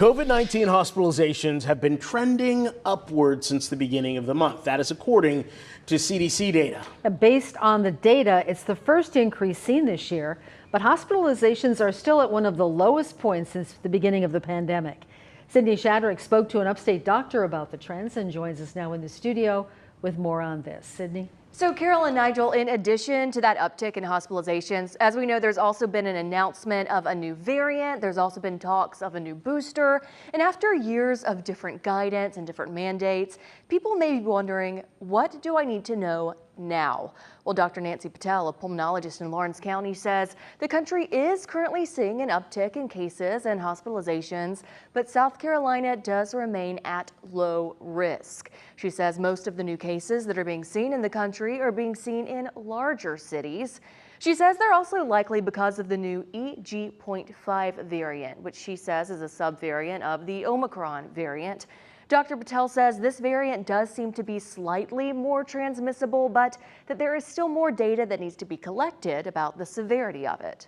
COVID-19 hospitalizations have been trending upward since the beginning of the month. That is according to CDC data. Based on the data, it's the first increase seen this year, but hospitalizations are still at one of the lowest points since the beginning of the pandemic. Sydney Shadrick spoke to an upstate doctor about the trends and joins us now in the studio with more on this. Sydney? So Carol and Nigel, in addition to that uptick in hospitalizations, as we know, there's also been an announcement of a new variant. There's also been talks of a new booster. And after years of different guidance and different mandates, people may be wondering, what do I need to know now? Well, Dr. Nancy Patel, a pulmonologist in Lawrence County, says the country is currently seeing an uptick in cases and hospitalizations, but South Carolina does remain at low risk. She says most of the new cases that are being seen in the country are being seen in larger cities. She says they're also likely because of the new EG.5 variant, which she says is a subvariant of the Omicron variant. Dr. Patel says this variant does seem to be slightly more transmissible, but that there is still more data that needs to be collected about the severity of it.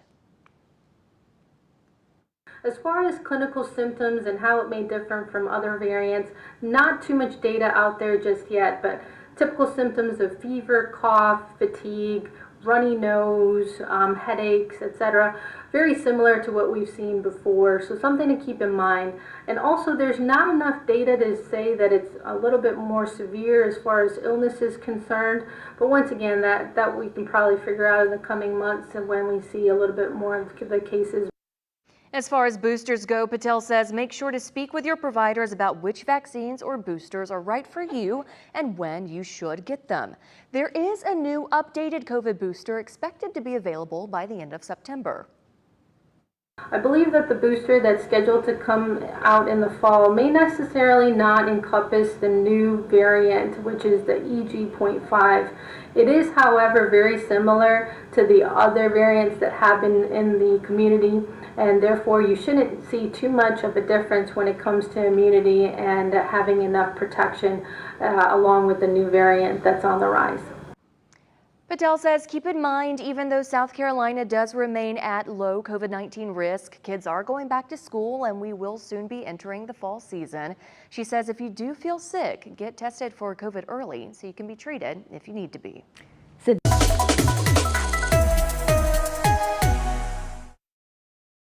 As far as clinical symptoms and how it may differ from other variants, not too much data out there just yet, but typical symptoms of fever, cough, fatigue, runny nose, headaches, etc. Very similar to what we've seen before, so something to keep in mind. And also there's not enough data to say that it's a little bit more severe as far as illness is concerned, but once again that we can probably figure out in the coming months and when we see a little bit more of the cases. As far as boosters go, Patel says make sure to speak with your providers about which vaccines or boosters are right for you and when you should get them. There is a new updated COVID booster expected to be available by the end of September. I believe that the booster that's scheduled to come out in the fall may necessarily not encompass the new variant, which is the EG.5. It is, however, very similar to the other variants that have been in the community, and therefore you shouldn't see too much of a difference when it comes to immunity and having enough protection along with the new variant that's on the rise. Patel says keep in mind, even though South Carolina does remain at low COVID-19 risk, kids are going back to school and we will soon be entering the fall season. She says if you do feel sick, get tested for COVID early so you can be treated if you need to be.